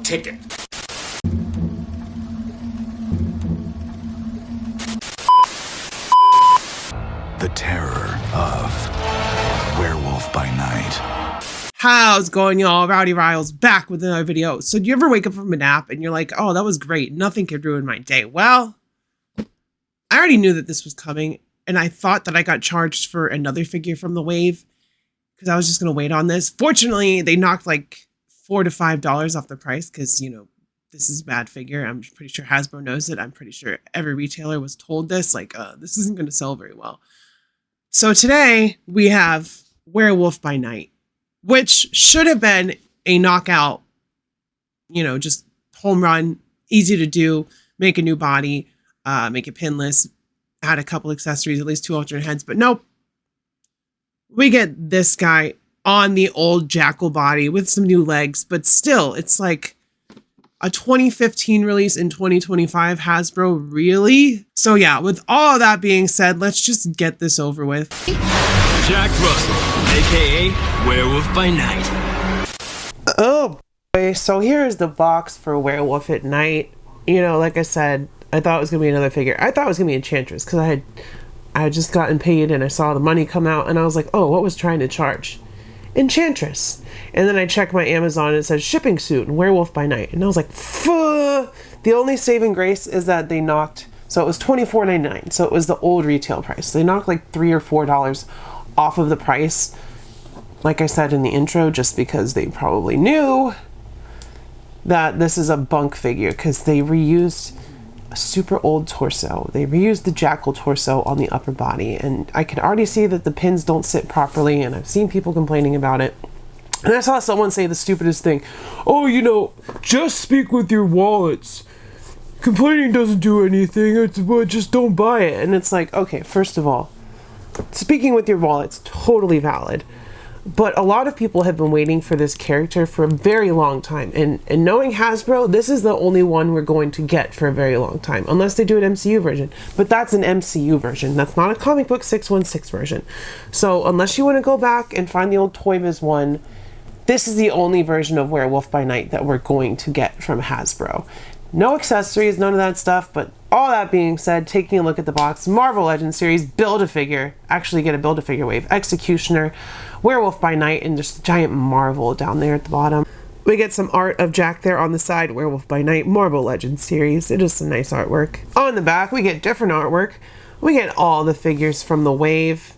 ticket. The terror of Werewolf by Night. How's it going, y'all? Rowdy Riles back with another video. So do you ever wake up from a nap and you're like, oh, that was great. Nothing could ruin my day. Well, I already knew that this was coming, and I thought that I got charged for another figure from the wave because I was just going to wait on this. Fortunately, they knocked like $4 to $5 off the price because, you know, this is a bad figure. I'm pretty sure Hasbro knows it. I'm pretty sure every retailer was told this. Like, this isn't going to sell very well. So today we have Werewolf by Night, which should have been a knockout, you know, just home run, easy to do, make a new body, make it pinless, add a couple accessories, at least 2 alternate heads. But nope, we get this guy on the old Jackal body with some new legs, but still, it's like a 2015 release in 2025. Hasbro, really? So yeah, with all of that being said, let's just get this over with. Jack Russell, aka Werewolf by Night. Oh boy, so here is the box for Werewolf at Night. You know, like I said, I thought it was gonna be another figure. I thought it was gonna be Enchantress because I had just gotten paid and I saw the money come out and I was like, oh, what was trying to charge? Enchantress. And then I checked my Amazon and it says shipping suit and Werewolf by Night. And I was like, fuh. The only saving grace is that they knocked, so it was $24.99. So it was the old retail price. They knocked like $3 or $4 off of the price. Like I said in the intro, just because they probably knew that this is a bunk figure because they reused a super old torso. They reused the Jackal torso on the upper body, and I can already see that the pins don't sit properly, and I've seen people complaining about it. And I saw someone say the stupidest thing, oh, you know, just speak with your wallets. Complaining doesn't do anything, just don't buy it. And it's like, okay, first of all, speaking with your wallet's totally valid. But a lot of people have been waiting for this character for a very long time. And knowing Hasbro, this is the only one we're going to get for a very long time. Unless they do an MCU version. But that's an MCU version. That's not a comic book 616 version. So unless you want to go back and find the old Toy Biz one, this is the only version of Werewolf by Night that we're going to get from Hasbro. No accessories, none of that stuff, but all that being said, taking a look at the box, Marvel Legends series, Build-A-Figure, actually get a Build-A-Figure wave, Executioner, Werewolf by Night, and just a giant Marvel down there at the bottom. We get some art of Jack there on the side, Werewolf by Night, Marvel Legends series. It is some nice artwork. On the back, we get different artwork. We get all the figures from the wave,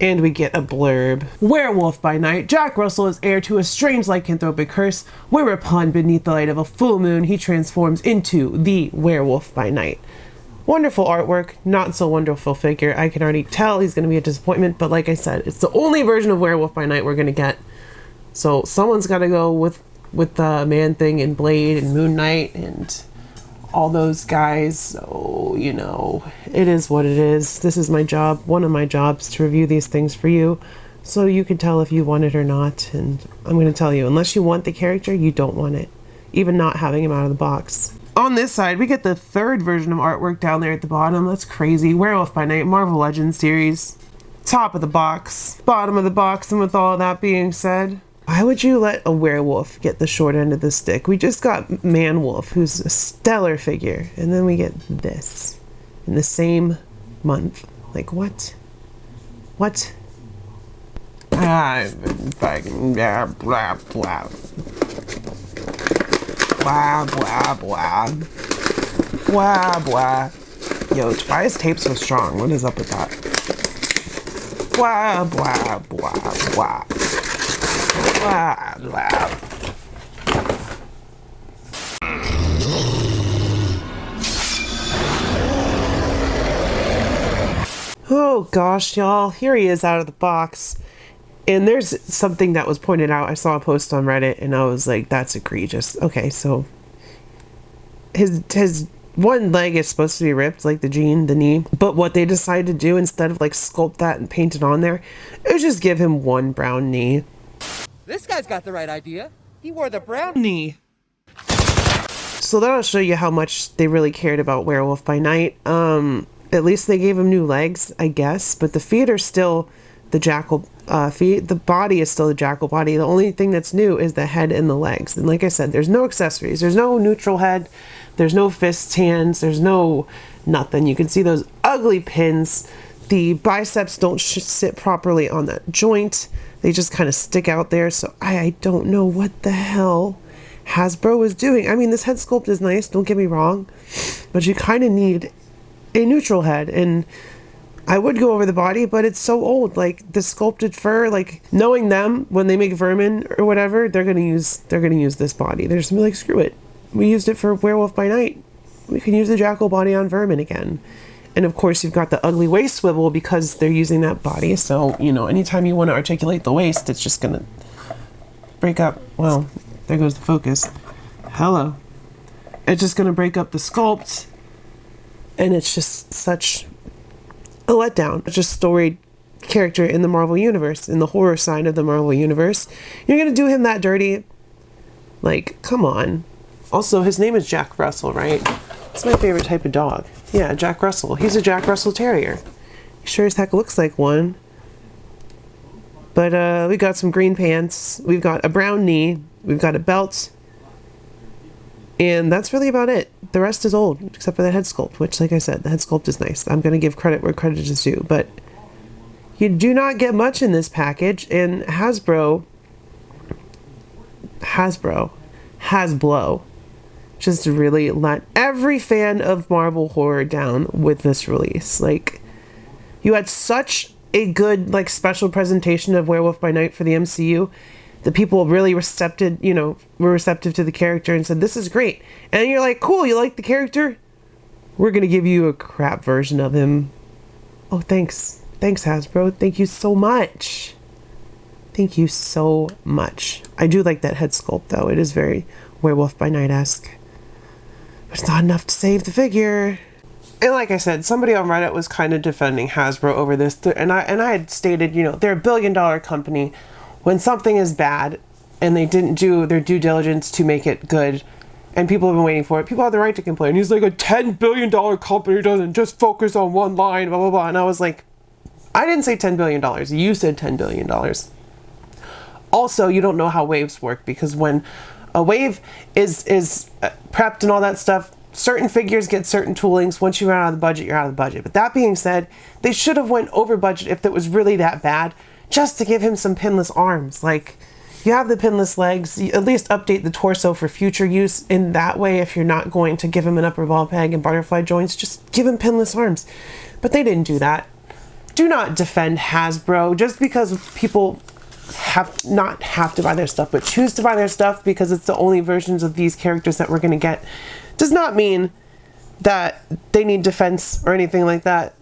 and we get a blurb. Werewolf by Night. Jack Russell is heir to a strange lycanthropic curse, whereupon beneath the light of a full moon, he transforms into the Werewolf by Night. Wonderful artwork, not so wonderful figure. I can already tell he's going to be a disappointment, but like I said, it's the only version of Werewolf by Night we're going to get. So someone's got to go with the Man-Thing and Blade and Moon Knight and all those guys. So, you know, it is what it is. This is my job, one of my jobs, to review these things for you so you can tell if you want it or not. And I'm going to tell you, unless you want the character, you don't want it, even not having him out of the box. On this side, we get the third version of artwork down there at the bottom. That's crazy. Werewolf by Night, Marvel Legends series. Top of the box, bottom of the box, and with all that being said, why would you let a werewolf get the short end of the stick? We just got Man-Wolf, who's a stellar figure, and then we get this in the same month. Like, what? What? I've been fucking blah, blah, blah. Blah, blah, blah. Blah, blah. Yo, Tobias tape so strong. What is up with that? Blah, blah, blah, blah. Blah, blah. Oh gosh, y'all. Here he is out of the box. And there's something that was pointed out. I saw a post on Reddit and I was like, that's egregious. Okay, so his one leg is supposed to be ripped, like the knee. But what they decided to do, instead of like sculpt that and paint it on there, it was just give him one brown knee. This guy's got the right idea. He wore the brown knee. So that'll show you how much they really cared about Werewolf by Night. At least they gave him new legs, I guess. But the feet are still the jackal feet. The body is still the jackal body. The only thing that's new is the head and the legs. And like I said, there's no accessories. There's no neutral head. There's no fists, hands. There's no nothing. You can see those ugly pins. The biceps don't sit properly on that joint. They just kind of stick out there. So I don't know what the hell Hasbro was doing. I mean, this head sculpt is nice, don't get me wrong, but you kind of need a neutral head. And I would go over the body, but it's so old. Like the sculpted fur, like knowing them, when they make vermin or whatever, they're gonna use this body. They're just gonna be like, screw it. We used it for Werewolf by Night. We can use the jackal body on vermin again. And of course, you've got the ugly waist swivel because they're using that body. So, you know, anytime you want to articulate the waist, it's just going to break up. Well, there goes the focus. Hello. It's just going to break up the sculpt. And it's just such a letdown. It's just storied character in the Marvel Universe, in the horror side of the Marvel Universe. You're going to do him that dirty? Like, come on. Also, his name is Jack Russell, right? It's my favorite type of dog. Yeah, Jack Russell. He's a Jack Russell Terrier. He sure as heck looks like one. But we got some green pants. We've got a brown knee. We've got a belt. And that's really about it. The rest is old, except for the head sculpt, which, like I said, the head sculpt is nice. I'm going to give credit where credit is due. But you do not get much in this package. And Hasbro just really let every fan of Marvel horror down with this release. Like, you had such a good, like, special presentation of Werewolf by Night for the MCU. The people really were receptive to the character and said, this is great. And you're like, cool, you like the character? We're going to give you a crap version of him. Oh, thanks. Thanks, Hasbro. Thank you so much. Thank you so much. I do like that head sculpt, though. It is very Werewolf by Night-esque. But it's not enough to save the figure. And like I said, somebody on Reddit was kind of defending Hasbro over this. And I had stated, you know, they're a billion-dollar company. When something is bad and they didn't do their due diligence to make it good, and people have been waiting for it, people have the right to complain. He's like, a $10 billion company doesn't just focus on one line, blah, blah, blah. And I was like, I didn't say $10 billion. You said $10 billion. Also, you don't know how waves work, because when a wave is prepped and all that stuff, certain figures get certain toolings. Once you run out of the budget, you're out of the budget. But that being said, they should have went over budget if it was really that bad, just to give him some pinless arms. Like, you have the pinless legs, you at least update the torso for future use in that way. If you're not going to give him an upper ball peg and butterfly joints, just give him pinless arms. But they didn't do that. Do not defend Hasbro just because people not have to buy their stuff, but choose to buy their stuff because it's the only versions of these characters that we're going to get. Does not mean that they need defense or anything like that.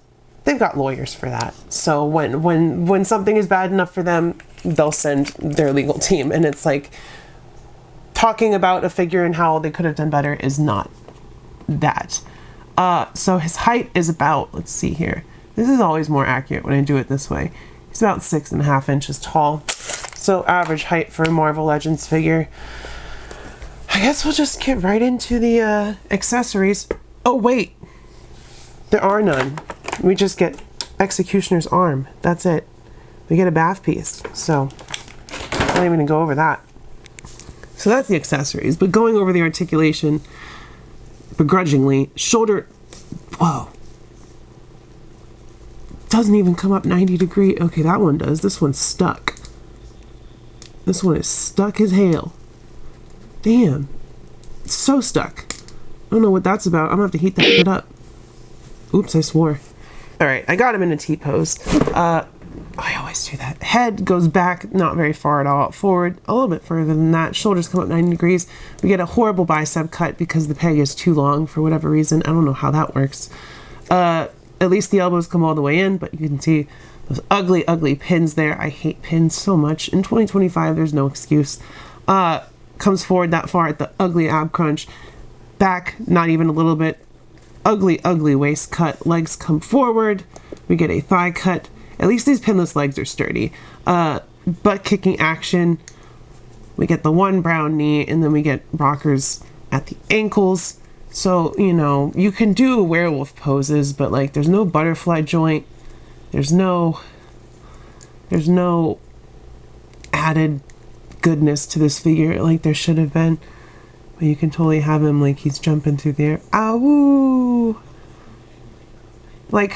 They've got lawyers for that. So when something is bad enough for them, they'll send their legal team. And it's like, talking about a figure and how they could have done better is not that. So his height is about, let's see here. This is always more accurate when I do it this way. He's about 6.5 inches tall. So average height for a Marvel Legends figure. I guess we'll just get right into the accessories. Oh, wait. There are none. We just get Executioner's arm. That's it. We get a bath piece. So, I'm not even going to go over that. So that's the accessories. But going over the articulation, begrudgingly, shoulder... Whoa. Doesn't even come up 90 degrees. Okay, that one does. This one's stuck. This one is stuck as hell. Damn. It's so stuck. I don't know what that's about. I'm gonna have to heat that shit up. Oops, I swore. Alright, I got him in a T-pose. I always do that. Head goes back, not very far at all. Forward, a little bit further than that. Shoulders come up 90 degrees. We get a horrible bicep cut because the peg is too long for whatever reason. I don't know how that works. At least the elbows come all the way in, but you can see those ugly, ugly pins there. I hate pins so much. In 2025, there's no excuse. Comes forward that far at the ugly ab crunch. Back, not even a little bit. Ugly, ugly waist cut. Legs come forward. We get a thigh cut. At least these pinless legs are sturdy. Butt kicking action. We get the one brown knee, and then we get rockers at the ankles. So, you know, you can do werewolf poses, but like there's no butterfly joint. There's no There's no added goodness to this figure like there should have been. But you can totally have him like he's jumping through the air. Ow! Like,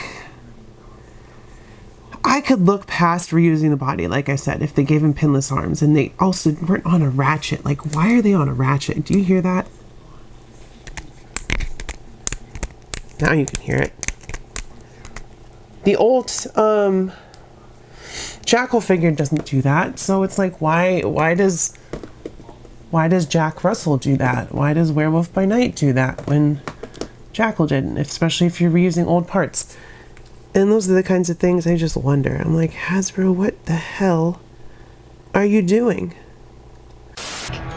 I could look past reusing the body, like I said, if they gave him pinless arms and they also weren't on a ratchet. Like, why are they on a ratchet? Do you hear that? Now you can hear it. The old Jackal figure doesn't do that, so it's like, why does Jack Russell do that? Why does Werewolf by Night do that when Jackal didn't? Especially if you're reusing old parts. And those are the kinds of things I just wonder. I'm like, Hasbro, what the hell are you doing?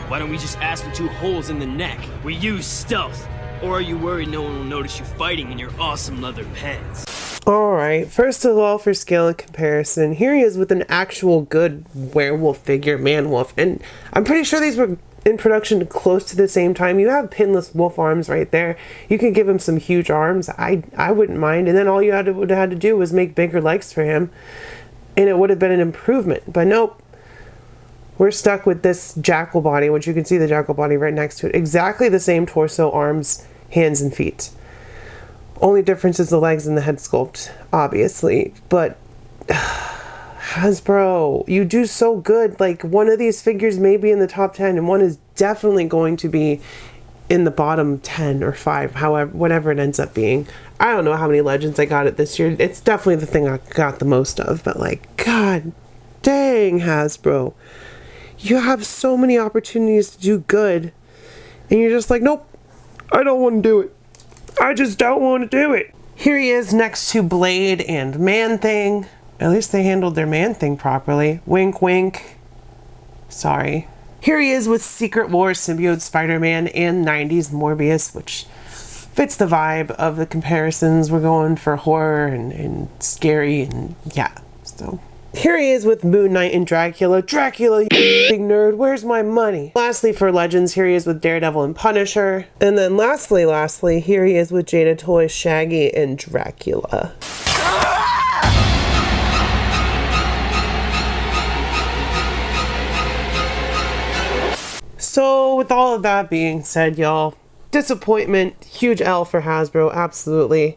Why don't we just ask for 2 holes in the neck? We use stealth. Or are you worried no one will notice you fighting in your awesome leather pants? Alright, first of all, for scale and comparison, here he is with an actual good werewolf figure, man-wolf. And I'm pretty sure these were in production close to the same time. You have pinless wolf arms right there. You could give him some huge arms. I wouldn't mind. And then all you would have had to do was make bigger legs for him. And it would have been an improvement. But nope. We're stuck with this Jackal body, which you can see the Jackal body right next to it. Exactly the same torso, arms, hands, and feet. Only difference is the legs and the head sculpt, obviously. But Hasbro, you do so good. Like, one of these figures may be in the top 10, and one is definitely going to be in the bottom 10 or 5, however, whatever it ends up being. I don't know how many Legends I got it this year. It's definitely the thing I got the most of, but like, god dang, Hasbro. You have so many opportunities to do good, and you're just like, nope, I don't want to do it. I just don't want to do it. Here he is next to Blade and Man-Thing. At least they handled their Man-Thing properly. Wink, wink. Sorry. Here he is with Secret Wars symbiote Spider-Man and 90s Morbius, which fits the vibe of the comparisons. We're going for horror and scary, and yeah, so... Here he is with Moon Knight and Dracula. Dracula, you big nerd, where's my money? Lastly, for Legends, here he is with Daredevil and Punisher. And then lastly, here he is with Jada Toy, Shaggy, and Dracula. So, with all of that being said, y'all, disappointment, huge L for Hasbro, absolutely.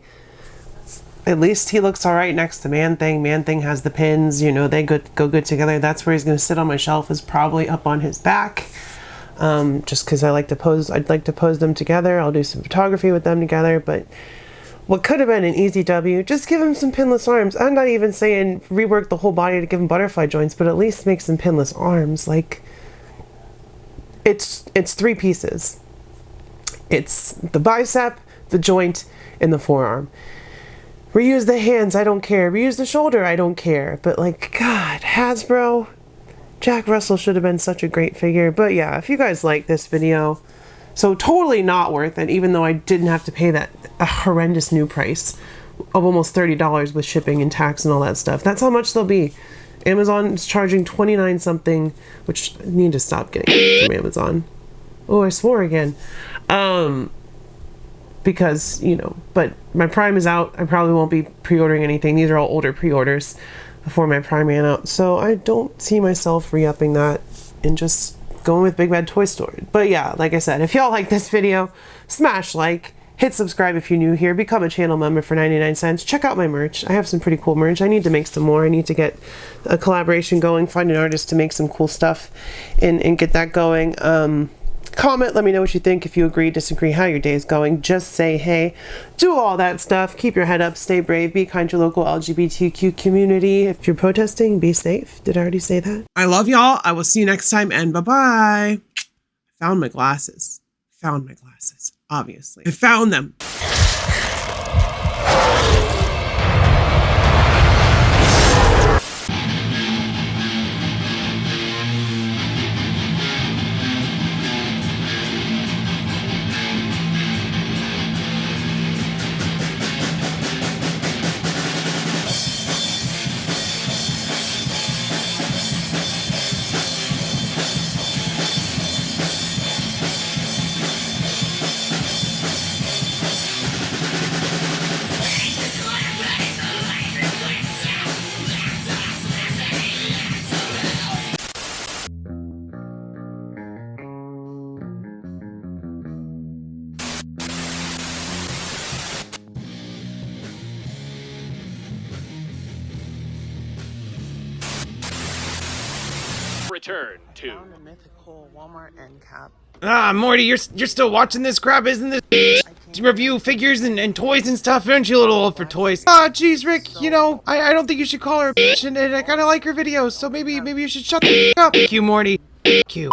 At least he looks alright next to Man-Thing. Man-Thing has the pins, you know, they go good together. That's where he's going to sit on my shelf, is probably up on his back. Just because I'd like to pose them together. I'll do some photography with them together, but what could have been an easy W, just give him some pinless arms. I'm not even saying rework the whole body to give him butterfly joints, but at least make some pinless arms. Like, it's 3 pieces. It's the bicep, the joint, and the forearm. Reuse the hands, I don't care. Reuse the shoulder, I don't care. But like, God, Hasbro, Jack Russell should have been such a great figure. But yeah, if you guys like this video, so totally not worth it, even though I didn't have to pay that a horrendous new price of almost $30 with shipping and tax and all that stuff. That's how much they'll be. Amazon is charging 29 something, which I need to stop getting from Amazon. Oh, I swore again. Because, you know, but my Prime is out. I probably won't be pre-ordering anything. These are all older pre-orders before my Prime ran out. So I don't see myself re-upping that and just going with Big Bad Toy Store. But yeah, like I said, if y'all like this video, smash like, hit subscribe if you're new here, become a channel member for 99 cents. Check out my merch. I have some pretty cool merch. I need to make some more. I need to get a collaboration going, find an artist to make some cool stuff and get that going. Comment, let me know what you think, if you agree, disagree, how your day is going. Just say hey, do all that stuff. Keep your head up, stay brave, be kind to your local LGBTQ community. If you're protesting, be safe. Did I already say that? I love y'all. I will see you next time, and bye-bye. Found my glasses. Obviously. I found them. return to... Found a mythical Walmart end cap. Ah, Morty, you're still watching this crap, isn't this? To review figures and toys and stuff. Aren't you a little old for toys? Ah, jeez, Rick, you know, I don't think you should call her a bitch, and I kind of like her videos, so maybe you should shut the up. Q, Morty. Q.